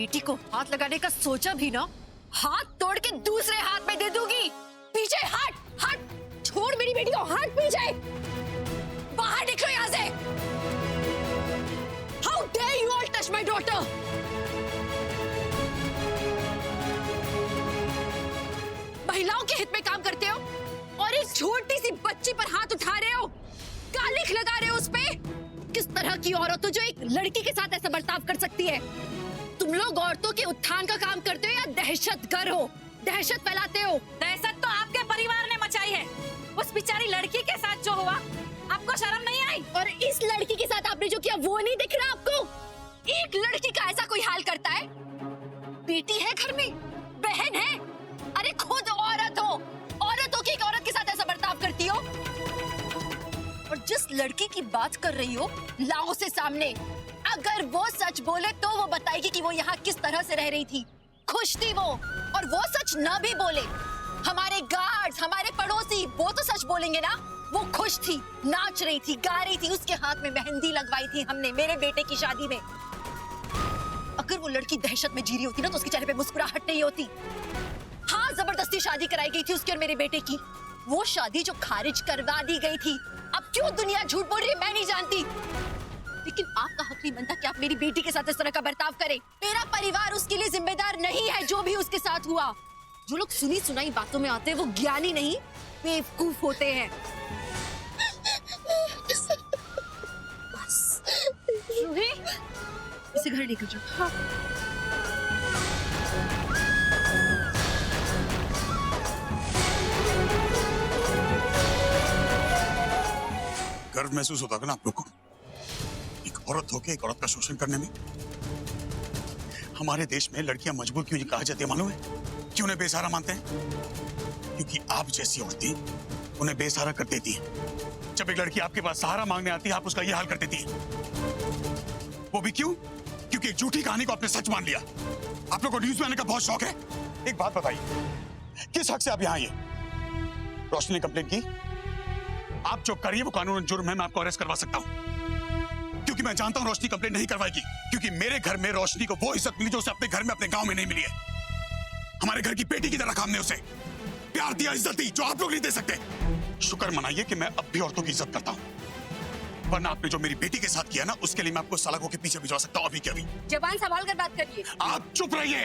बेटी को हाथ लगाने का सोचा भी ना, हाथ तोड़ के दूसरे हाथ में दे दूंगी। पीछे हट, हट, छोड़ मेरी बेटी को, हट पीछे, बाहर निकलो यहाँ से। How dare you all touch my daughter? महिलाओं के हित में काम करते हो और एक छोटी सी बच्ची पर हाथ उठा रहे हो, गालिख लगा रहे हो उस पे। किस तरह की औरत हो जो एक लड़की के साथ ऐसा बर्ताव कर सकती है? तुम लोग औरतों के उत्थान का काम करते हो या दहशतगर हो, दहशत फैलाते हो? दहशत तो आपके परिवार ने मचाई है। उस बेचारी लड़की के साथ जो हुआ, आपको शर्म नहीं आई? और इस लड़की के साथ आपने जो किया वो नहीं दिख रहा आपको? एक लड़की का ऐसा कोई हाल करता है? बेटी है घर में, बहन है, अरे खुद औरत हो, औरत हो कि एक औरत के साथ ऐसा बर्ताव करती हो? और जिस लड़की की बात कर रही हो, लाओ से सामने। अगर वो सच बोले तो वो बताएगी कि वो यहाँ किस तरह से रह रही थी, खुश थी वो। और वो सच ना भी बोले, हमारे गार्ड्स, हमारे पड़ोसी, वो तो सच बोलेंगे ना। वो खुश थी, नाच रही थी, गा रही थी, उसके हाथ में मेहंदी लगवाई थी हमने मेरे बेटे की शादी में। अगर वो लड़की दहशत में जी रही होती ना तो उसके चेहरे पे मुस्कुराहट नहीं होती। हाँ, जबरदस्ती शादी कराई गई थी उसके और मेरे बेटे की। वो शादी जो खारिज करवा दी गई थी। अब क्यों दुनिया झूठ बोल रही है मैं नहीं जानती, लेकिन आपका हक नहीं बनता कि आप मेरी बेटी के साथ इस तरह का बर्ताव करें। मेरा परिवार उसके लिए जिम्मेदार नहीं है जो भी उसके साथ हुआ। जो लोग सुनी सुनाई बातों में आते हैं वो ज्ञानी नहीं, बेवकूफ होते हैं। बस रूही, इसे घर लेकर जाओ। हाँ। गर्व महसूस होता है ना आप लोग को, एक औरत होके एक औरत का शोषण करने में? हमारे देश में लड़कियां मजबूर क्यों कहा जाती है मालूम है? क्यों उन्हें बेसहारा मानते हैं? क्योंकि आप जैसी औरतें उन्हें बेसहारा कर देती हैं। जब एक लड़की आपके पास सहारा मांगने आती है आप उसका यह हाल कर देती है। वो भी क्यों? क्योंकि एक झूठी कहानी को आपने सच मान लिया। आप लोग को न्यूज में आने का बहुत शौक है। एक बात बताइए, किस हक से आप यहाँ आए? रोशनी ने कंप्लेंट की, आप जो करिए वो कानून जुर्म है, मैं आपको अरेस्ट करवा सकता हूं। क्योंकि मैं जानता हूं रोशनी कंप्लेंट नहीं करवाएगी, क्योंकि मेरे घर में रोशनी को वो इज्जत मिली जो उसे अपने घर में, अपने गांव में नहीं मिली है। हमारे घर की बेटी की तरह हमने उसे प्यार दिया, इज्जत दी, जो आप लोग नहीं दे सकते। शुक्र मनाइए कि मैं अब भी औरतों की इज्जत करता हूं, वरना आपने जो मेरी बेटी के साथ किया ना, उसके लिए मैं आपको सलाखों के पीछे भिजवा सकता हूं अभी के अभी। जबान संभाल कर बात करिए। आप चुप रहिए,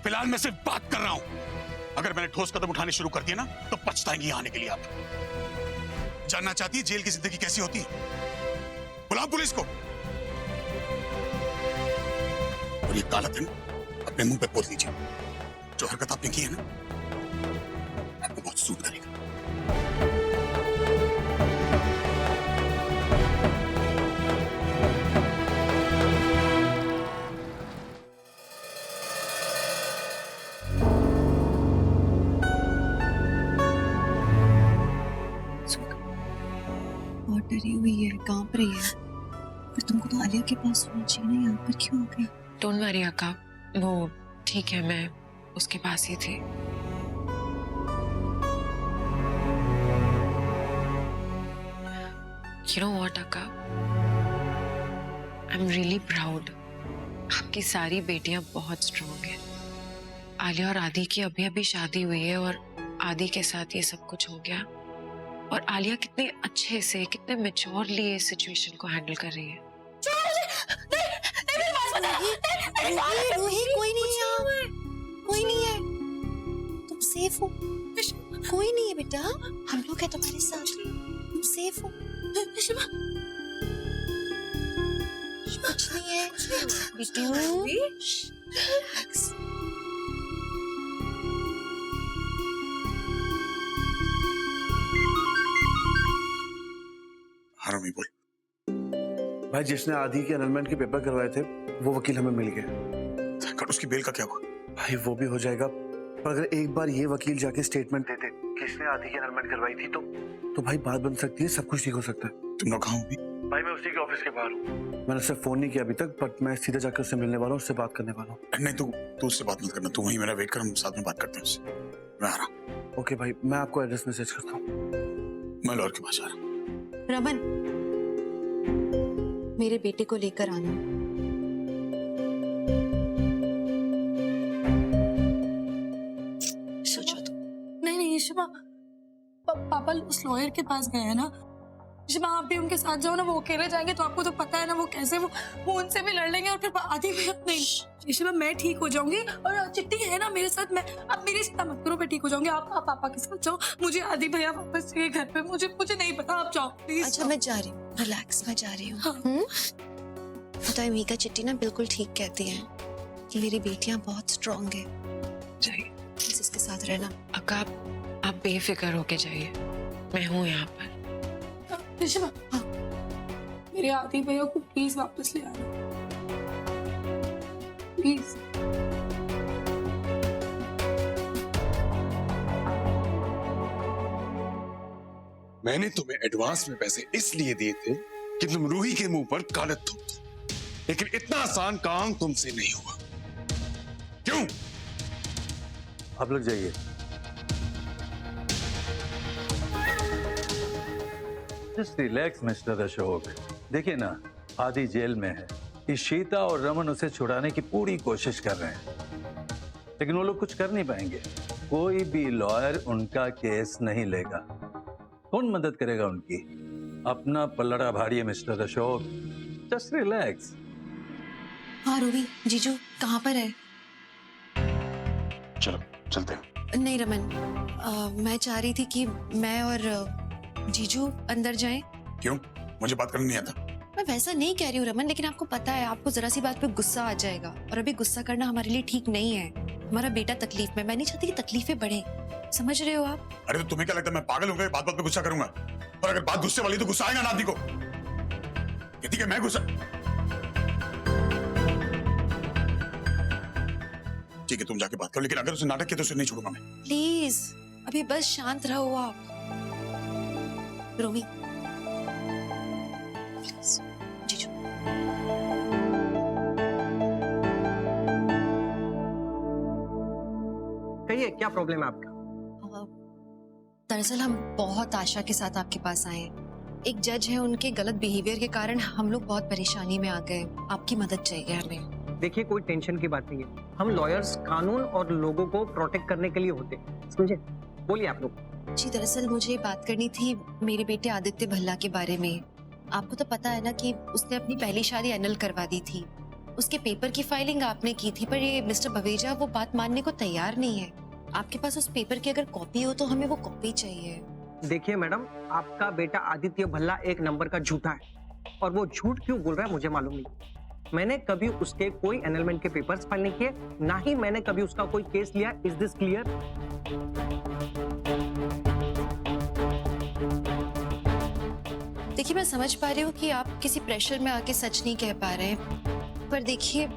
फिलहाल मैं सिर्फ बात कर रहा हूं। अगर मैंने ठोस कदम उठाने शुरू कर दिए ना तो पछताएंगी यहाँ आने के लिए। आप जानना चाहती है जेल की जिंदगी कैसी होती है? बुलाओ पुलिस को। और ये काला धन अपने मुंह पे पोत लीजिए। जो हरकत आपने की है ना, आपको बहुत सूट करेगा। डरी हुई है, कांप रही है। पर तुमको तो आलिया के पास होना चाहिए ना, यहाँ पर क्यों आ गई? डोंट वरी अक्का, वो ठीक है, मैं उसके पास ही थी। You know what, अक्का? I'm really proud. आपकी सारी बेटियां बहुत स्ट्रॉन्ग हैं। आलिया और आदि की अभी अभी शादी हुई है और आदि के साथ ये सब कुछ हो गया। और आलिया कितने अच्छे से, कितने मैच्योरली इस सिचुएशन को हैंडल कर रही है। रूही, कोई नहीं है, कोई नहीं है, तुम सेफ हो, कोई नहीं है बेटा, हम लोग हैं तुम्हारे साथ, तुम सेफ हो, कुछ नहीं है बिट्टू। हरामी बोल। भाई, जिसने आदि के एनरोलमेंट के पेपर करवाए थे वो वकील हमें मिल गया। उसकी बेल का क्या हुआ? भाई वो भी हो जाएगा, पर अगर एक बार ये वकील जाके स्टेटमेंट देते कि इसने आदि की एनरोलमेंट करवाई थी तो भाई बात बन सकती है, सब कुछ ठीक हो सकता है। तुम लोग कहाँ हो? भाई मैं उसी के ऑफिस के बाहर हूँ। मैंने उससे फोन नहीं किया अभी तक, बट मैं सीधे जाकर उससे मिलने वाला हूँ, उससे बात करने वाला हूँ। नहीं, तू उससे बात मत करना, तू वहीं मेरा वेट कर, हम साथ में बात करते हैं उससे। मैं आ रहा। ओके भाई, मैं आपको एड्रेस मैसेज करता हूँ। मैं लॉयर के पास आ रहा। रमन, मेरे बेटे को लेकर आना। रेशमा पापा उस लॉयर के पास गए हैं ना। रेशमा आप भी उनके साथ जाओ ना, वो अकेले जाएंगे तो आपको तो पता है ना वो कैसे, वो उनसे भी लड़ लेंगे और फिर आदि भी नहीं। रेशमा मैं ठीक हो जाऊंगी और चिट्टी है ना मेरे साथ, मैं आप मेरी चिंता मत करो, मैं ठीक हो जाऊंगी। आप पापा के साथ जाओ, मुझे आदि भैया वापस चाहिए घर पे, मुझे नहीं पता, आप जाओ प्लीज। अच्छा मैं जा रही हूँ, रिलैक्स, मैं जा रही हूँ। हाँ। पता है मीका, चिट्टी ना बिल्कुल ठीक कहती है कि मेरी बेटियां बहुत स्ट्रांग है। जाइए प्लीज इसके साथ रहना। अक्का, आप बेफिक्र होके जाइए, मैं हूँ यहाँ पर। रेशमा हाँ, मेरे आदि भैया को प्लीज वापस ले आना प्लीज। मैंने तुम्हें एडवांस में पैसे इसलिए दिए थे कि तुम रूही के मुंह पर कागज थोप दो, लेकिन इतना आसान काम तुमसे नहीं हुआ। क्यों? आप लोग जाइए। Just relax mister Ashok. देखिए ना, आदि जेल में है, इशिता और रमन उसे छुड़ाने की पूरी कोशिश कर रहे हैं, लेकिन वो लोग कुछ कर नहीं पाएंगे। कोई भी लॉयर उनका केस नहीं लेगा। कौन मदद करेगा उनकी? अपना पल्लड़ा भारी है मिस्टर अशोक, जस्ट रिलैक्स। हाँ रूही, जीजू कहाँ पर है? चलो चलते हैं। नहीं रमन, मैं चाह रही थी कि मैं और जीजू अंदर जाएं। क्यों? मुझे बात करनी नहीं आता। मैं वैसा नहीं कह रही हूँ रमन, लेकिन आपको पता है आपको जरा सी बात पे गुस्सा आ जाएगा और अभी गुस्सा करना हमारे लिए ठीक नहीं है। हमारा बेटा तकलीफ में, मैं नहीं चाहती कि तकलीफें बढ़े, समझ रहे हो आप? अरे तो तुम्हें क्या लगता है मैं पागल हूँ क्या? बात बात पे गुस्सा करूंगा? और अगर बात गुस्से वाली तो गुस्सा आएगा ना आदि को। कहती कि मैं गुस्सा। ठीक है तुम जाके बात करो, लेकिन अगर उसे नाटक किया तो उसे नहीं छोड़ूंगा मैं। प्लीज अभी बस शांत रहो आप। रोमी प्लीज, जीजू। कहिए क्या प्रॉब्लम है आपका? दरअसल हम बहुत आशा के साथ आपके पास आए हैं। एक जज है, उनके गलत बिहेवियर के कारण हम लोग बहुत परेशानी में आ गए। आपकी मदद चाहिए हमें। देखिए कोई टेंशन की बात नहीं है, हम लॉयर्स कानून और लोगों को प्रोटेक्ट करने के लिए होते हैं, समझे? बोलिए आप लोग। जी दरअसल मुझे बात करनी थी मेरे बेटे आदित्य भल्ला के बारे में। आपको तो पता है ना कि उसने अपनी पहली शादी एनल करवा दी थी। उसके पेपर की फाइलिंग आपने की थी, पर ये मिस्टर भवेजा वो बात मानने को तैयार नहीं है। आपके पास उस पेपर की अगर कॉपी हो तो हमें वो कॉपी चाहिए। देखिए मैडम, आपका बेटा आदित्य भल्ला एक नंबर का झूठा है, और वो झूठ क्यों बोल रहा है मुझे मालूम नहीं। मैंने कभी उसके कोई एनलमेंट के पेपर्स फाइल नहीं किए, ना ही मैंने कभी उसका कोई केस लिया। Is this clear? देखिए मैं समझ पा रही हूँ कि आप किसी प्रेशर में आके सच नहीं कह पा रहे हैं, पर देखिए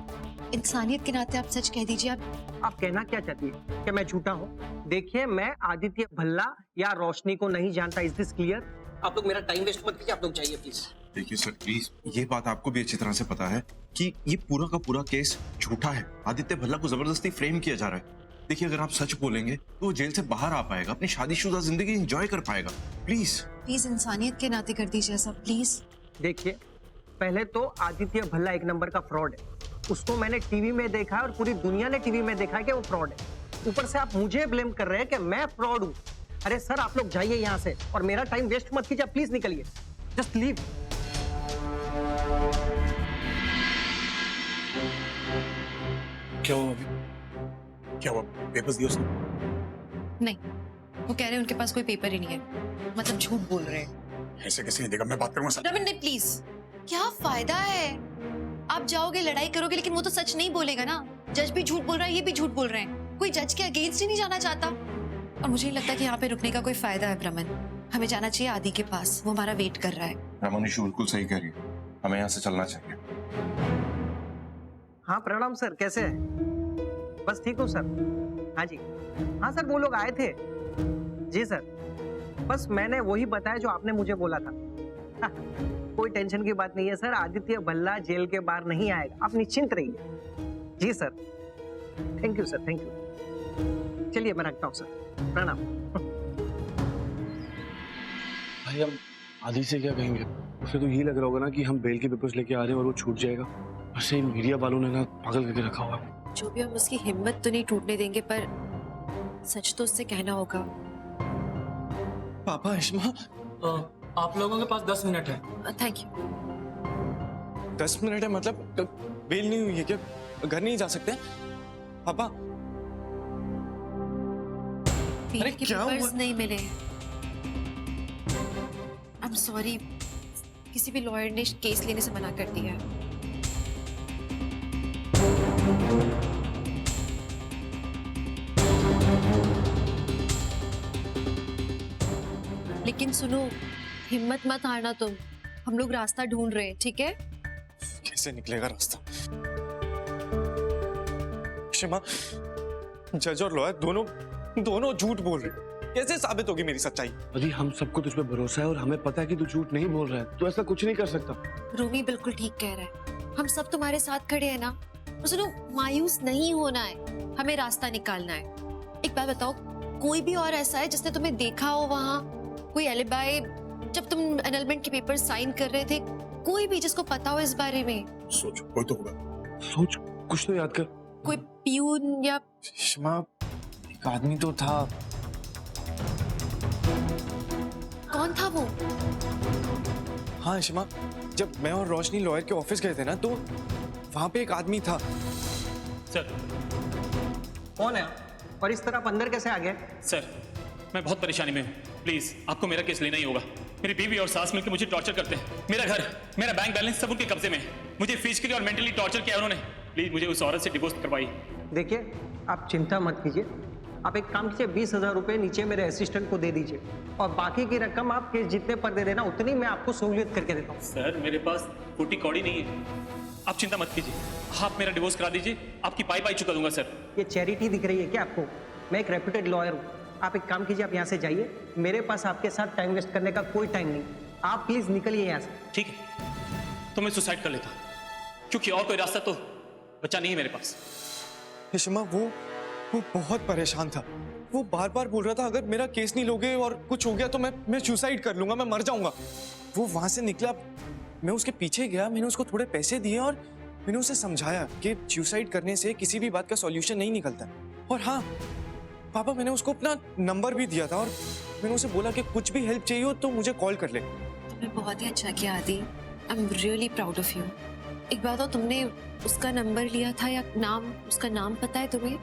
इंसानियत के नाते आप सच कह दीजिए। आप कहना क्या चाहती है कि मैं झूठा हूँ? देखिए मैं आदित्य भल्ला या रोशनी को नहीं जानता। Is this clear? आप लोग मेरा टाइम वेस्ट मत कीजिए, आप लोग जाइए प्लीज। देखिए सर प्लीज, ये बात आपको भी अच्छी तरह से पता है कि ये पूरा का पूरा केस झूठा है। आदित्य भल्ला को जबरदस्ती फ्रेम किया जा रहा है। देखिए अगर आप सच बोलेंगे तो वो जेल से बाहर आ पाएगा, अपनी शादीशुदा जिंदगी एंजॉय कर पाएगा। प्लीज प्लीज इंसानियत के नाते कर दीजिए ऐसा प्लीज। देखिए पहले तो आदित्य भल्ला एक नंबर का फ्रॉड है, उसको मैंने टीवी में देखा है और पूरी दुनिया ने टीवी में देखा है कि वो फ्रॉड है। ऊपर से आप मुझे ब्लेम कर रहे हैं कि मैं फ्रॉड हूँ। अरे सर आप लोग जाइए यहाँ से और मेरा टाइम वेस्ट मत कीजिए, प्लीज निकलिए, जस्ट लीव। क्या हुआ अभी? क्या हुआ? पेपर्स दिए उसने? नहीं, वो कह रहे हैं उनके पास कोई पेपर ही नहीं है, मतलब झूठ बोल रहे हैं। ऐसे कैसे नहीं देगा? मैं बात करूंगा सर। रमन नहीं प्लीज, क्या फायदा है? आप जाओगे लड़ाई करोगे लेकिन वो तो सच नहीं बोलेगा ना। जज भी झूठ बोल रहा है, ये भी झूठ बोल रहे हैं, कोई जज के अगेंस्ट ही नहीं जाना चाहता। और मुझे नहीं लगता कि यहाँ पे रुकने का कोई फायदा है रमन। हमें जाना चाहिए आदि के पास, वो हमारा वेट कर रहा है। रमन इशू बिल्कुल सही कह रही है, हमें यहाँ से चलना चाहिए। हाँ प्रणाम सर, कैसे हैं? बस ठीक हूँ सर। हाँ जी, हाँ सर वो लोग आए थे। जी सर, बस मैंने वही बताया जो आपने मुझे बोला था। कोई टेंशन की बात नहीं है सर, आदित्य भल्ला जेल के बाहर नहीं आएगा, आप निश्चिंत रहिए। जी sir, thank you sir, thank you. चलिए मैं रखता हूँ सर, प्रणाम। भाई हम आदि से क्या कहेंगे? उसे तो यही लग रहा होगा ना कि हम बेल के पेपर्स लेके आ रहे हैं और वो छूट जाएगा। वैसे इन मीडिया वालों ने ना पागल करके रखा हुआ है। जो भी हम उसकी हिम्मत तो नहीं टूटने देंगे, पर सच तो उससे कहना होगा। पापा इश्मा, आप लोगों के पास 10 मिनट है। Thank you. 10 मिनट है मतलब बेल नहीं हुई है क्या? घर नहीं जा सकते पापा? बेटे के क्या पेपर्स हुआ? नहीं मिले। आई एम सॉरी, किसी भी लॉयर ने केस लेने से मना कर दिया है। लेकिन सुनो, हिम्मत मत हारना तुम। हम लोग रास्ता ढूंढ रहे हैं, ठीक है? कैसे निकलेगा रास्ता? शिमा, जज और लॉयर दोनों झूठ बोल रहे हैं। कैसे साबित होगी मेरी सच्चाई? अभी हम सबको तुझ पे भरोसा है और हमें पता है कि तू झूठ नहीं बोल रहा है। तू ऐसा कुछ नहीं कर सकता। रूमी बिल्कुल ठीक कह रहा है। हम सब तुम्हारे साथ खड़े हैं ना। और सुनो, मायूस नहीं होना है, हमें रास्ता निकालना है। एक बात बताओ, कोई भी और ऐसा है जिसने तुम्हें देखा हो वहाँ? कोई एलिबाई जब तुम एनलमेंट के पेपर साइन कर रहे थे? कोई भी जिसको पता हो इस बारे में? सोच, कोई तो होगा। सोच, कुछ तो याद कर। कोई प्यून या शिमा, एक आदमी तो था। कौन था वो? हाँ शिमा, जब मैं और रोशनी लॉयर के ऑफिस गए थे ना, तो वहां पे एक आदमी था। सर, कौन है और इस तरह आप अंदर कैसे आ गए? सर, मैं बहुत परेशानी में हूँ। प्लीज आपको मेरा केस लेना ही होगा। मेरी बीवी और सास मिलकर मुझे टॉर्चर करते हैं। मेरा घर, मेरा बैंक बैलेंस सब उनके कब्जे में है। मुझे फिजिकली और मेंटली टॉर्चर किया उन्होंने। प्लीज मुझे उस औरत से डिवोर्स करवाइए। देखिए, आप चिंता मत कीजिए। आप एक काम कीजिए, 20,000 रुपये नीचे मेरे असिस्टेंट को दे दीजिए और बाकी की रकम आप केस जितने पर दे देना उतनी मैं आपको सहूलियत करके देता हूँ। सर, मेरे पास फूटी कौड़ी नहीं है। आप चिंता मत कीजिए, आप मेरा डिवोर्स करा दीजिए। आपकी पाई चुका दूंगा सर। ये चैरिटी दिख रही है क्या आपको? मैं एक रेप्यूटेड लॉयर हूँ। आप एक काम कीजिए, आप यहाँ से जाइए। मेरे पास आपके साथ टाइम वेस्ट करने का कोई टाइम नहीं। आप प्लीज निकलिए यहाँ से। ठीक है, तो मैं सुसाइड कर लेता, क्योंकि और कोई रास्ता तो बचा नहीं है मेरे पास। शिमा, वो बहुत परेशान था। वो बार बार बोल रहा था अगर मेरा केस नहीं लोगे और कुछ हो गया तो मैं सुसाइड कर लूंगा, मैं मर जाऊंगा। वो वहां से निकला, मैं उसके पीछे गया, मैंने उसको थोड़े पैसे दिए और मैंने उसे समझाया कि सुसाइड करने से किसी भी बात का सॉल्यूशन नहीं निकलता। और हाँ पापा, मैंने उसको अपना नंबर भी दिया था और मैंने उसे बोला कि कुछ भी हेल्प चाहिए हो तो मुझे कॉल कर ले। तुमने बहुत ही अच्छा किया आदि। I am really proud of you. एक बात हो, तुमने उसका नंबर लिया था या नाम? उसका नाम पता है तुम्हें?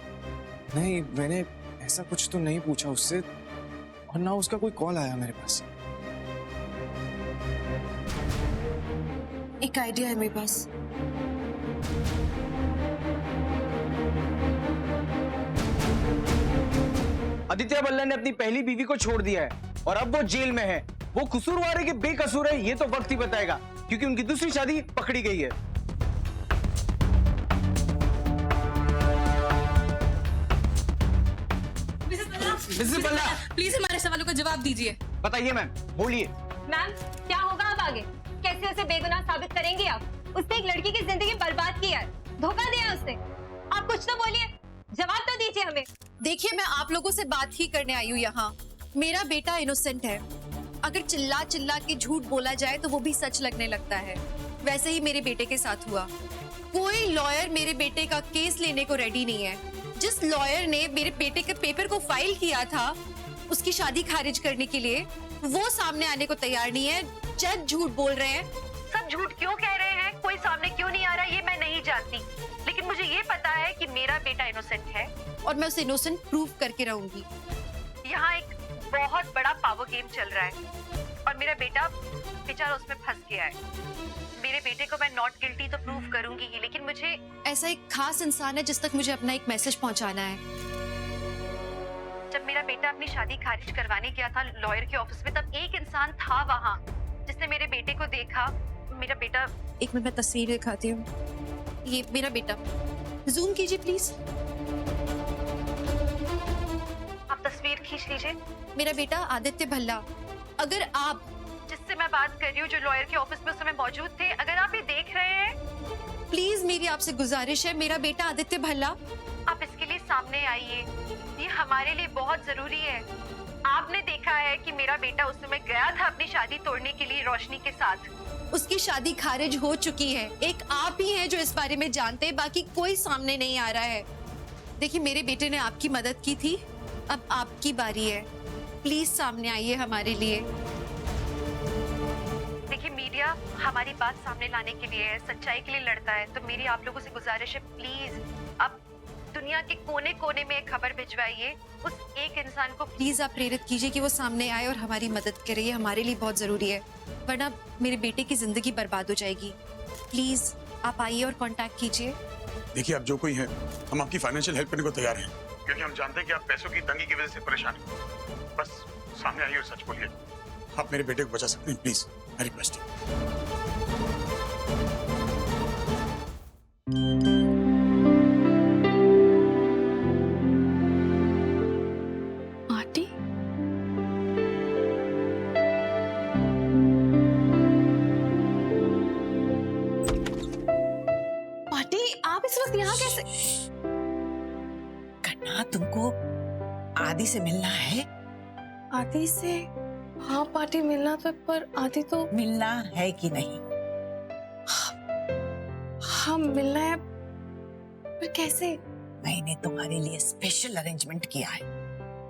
नहीं, मैंने ऐसा कुछ तो नहीं पूछा उससे और ना उसका कोई कॉल आया मेरे पास। एक आइडिया है मेरे पास। आदित्य भल्ला ने अपनी पहली बीवी को छोड़ दिया है और अब वो जेल में है। वो कसूरवार है कि बेकसूर है ये तो वक्त ही बताएगा, क्योंकि उनकी दूसरी शादी पकड़ी गई है। मिसेस भल्ला, प्लीज हमारे सवालों का जवाब दीजिए। बताइए मैम, बोलिए। मैम, क्या होगा अब आगे? कैसे उसे बेगुनाह साबित करेंगे आप? उसने एक लड़की की जिंदगी बर्बाद की है, धोखा दिया उसने। आप कुछ तो बोलिए, जवाब तो दीजिए हमें। देखिए, मैं आप लोगों से बात ही करने आई हूँ यहाँ। मेरा बेटा इनोसेंट है। अगर चिल्ला चिल्ला के झूठ बोला जाए तो वो भी सच लगने लगता है। वैसे ही मेरे बेटे के साथ हुआ। कोई लॉयर मेरे बेटे का केस लेने को रेडी नहीं है। जिस लॉयर ने मेरे बेटे के पेपर को फाइल किया था उसकी शादी खारिज करने के लिए, वो सामने आने को तैयार नहीं है। जज झूठ बोल रहे हैं। सब झूठ क्यों कह रहे हैं, कोई सामने क्यों नहीं आ रहा, ये मैं नहीं जानती। लेकिन मुझे ये पता है कि मेरा बेटा इनोसेंट है और मैं उसे इनोसेंट प्रूव करके रहूंगी। यहाँ एक बहुत बड़ा पावर गेम चल रहा है और मेरा बेटा बेचारा उसमें फंस गया है। मेरे बेटे को मैं नॉट गिल्टी तो प्रूव करूंगी ही, लेकिन मुझे ऐसा एक खास इंसान है जिस तक मुझे अपना एक मैसेज पहुंचाना है। जब मेरा बेटा अपनी शादी खारिज करवाने गया था लॉयर के ऑफिस में, तब एक इंसान था वहाँ जिसने मेरे बेटे को देखा। मेरा बेटा, एक मिनट, मैं तस्वीर दिखाती हूँ। ये मेरा बेटा, जूम कीजिए प्लीज। आप तस्वीर खींच लीजिए। मेरा बेटा आदित्य भल्ला। अगर आप, जिससे मैं बात कर रही हूँ, जो लॉयर के ऑफिस में उस समय मौजूद थे, अगर आप ये देख रहे हैं, प्लीज मेरी आपसे गुजारिश है, मेरा बेटा आदित्य भल्ला, आप इसके लिए सामने आइए। ये हमारे लिए बहुत जरूरी है। आपने देखा है कि मेरा बेटा उस समय गया था अपनी शादी तोड़ने के लिए रोशनी के साथ। उसकी शादी खारिज हो चुकी है। एक आप ही हैं जो इस बारे में जानते हैं, बाकी कोई सामने नहीं आ रहा है। देखिए, मेरे बेटे ने आपकी मदद की थी, अब आपकी बारी है। प्लीज सामने आइए हमारे लिए। देखिए मीडिया हमारी बात सामने लाने के लिए है, सच्चाई के लिए लड़ता है, तो मेरी आप लोगों से गुजारिश है प्लीज आप दुनिया के कोने कोने में एक खबर भिजवाइए। उस एक इंसान को प्लीज आप प्रेरित कीजिए कि वो सामने आए और हमारी मदद करे, ये हमारे लिए बहुत जरूरी है, वरना मेरे बेटे की जिंदगी बर्बाद हो जाएगी। प्लीज आप आइए और कांटेक्ट कीजिए। देखिए आप जो कोई है, हम आपकी फाइनेंशियल हेल्प करने को तैयार हैं, क्योंकि हम जानते हैं कि आप पैसों की तंगी की वजह से परेशान हैं। बस सामने आइए और सच बोलिए, आप मेरे बेटे को बचा सकते हैं, please I request you. Aunty, party आप इस वक्त यहाँ कैसे? कन्ना, तुमको आदि से मिलना है? आदि से? हाँ पार्टी मिलना तो, पर आदि तो मिलना है कि नहीं? हाँ मिलना है, पर कैसे? मैंने तुम्हारे लिए स्पेशल अरेंजमेंट किया है।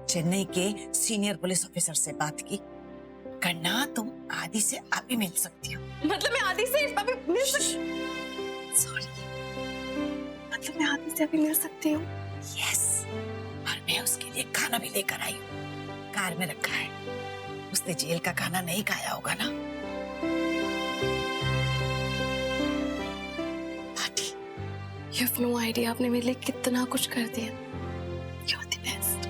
चेन्नई के सीनियर पुलिस ऑफिसर से बात की। कन्ना, तुम आदि से अभी मिल सकती हो। मतलब मैं आदि से अभी मिल सकती? सॉरी, मतलब मैं आदि से अभी मिल सकती हूँ? यस, और मैं उसके लिए खाना भी लेकर आई हूँ, कार में रखा है। उसने जेल का खाना नहीं खाया होगा ना? Party, you have no idea आपने मेरे लिए कितना कुछ कर दिया। You're the best.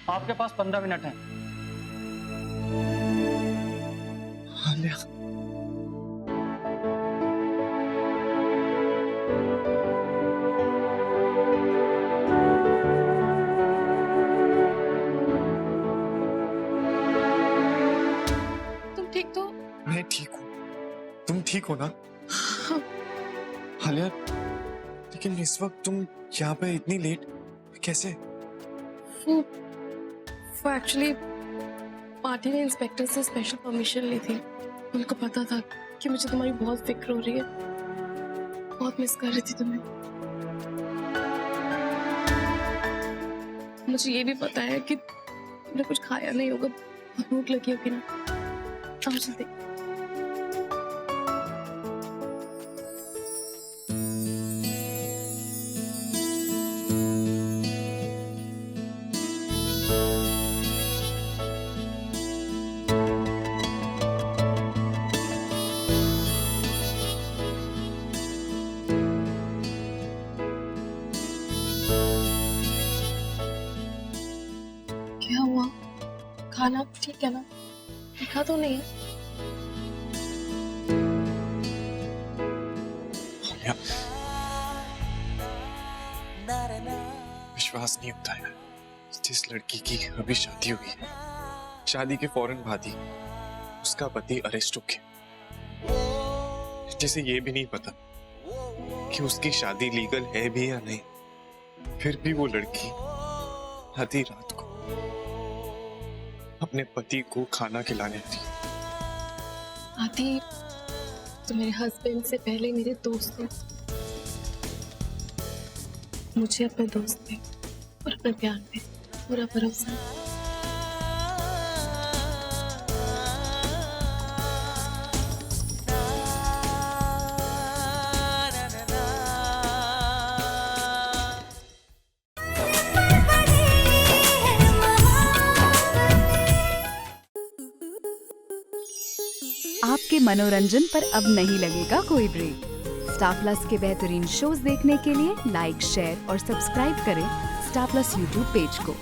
आपके पास 15 मिनट है। आलिया, तुम ठीक तो? मैं ठीक हूँ, तुम ठीक हो ना? आलिया, लेकिन इस वक्त तुम यहाँ पे इतनी लेट कैसे? वो एक्चुअली पार्टी ने इंस्पेक्टर से स्पेशल परमिशन ली थी। उनको पता था कि मुझे तुम्हारी बहुत फिक्र हो रही है, बहुत मिस कर रही थी तुम्हें। मुझे ये भी पता है कि तुमने कुछ खाया नहीं होगा, बहुत भूख लगी होगी ना। अब जल्दी। क्या हुआ? खाना ठीक है ना? दिखा तो नहीं है? आलिया, विश्वास नहीं होता है, जिस लड़की की अभी शादी हुई है, शादी के फौरन बाद ही उसका पति अरेस्ट हो गया, जिसे ये भी नहीं पता कि उसकी शादी लीगल है भी या नहीं, फिर भी वो लड़की आधी रात को अपने पति को खाना खिलाने थी। आदि तो मेरे हस्बैंड से पहले मेरे दोस्त थे। मुझे अपने दोस्त पे और अपने प्यार पे पूरा भरोसा है। आपके मनोरंजन पर अब नहीं लगेगा कोई ब्रेक। स्टार प्लस के बेहतरीन शोज देखने के लिए लाइक, शेयर और सब्सक्राइब करें स्टार प्लस यूट्यूब पेज को।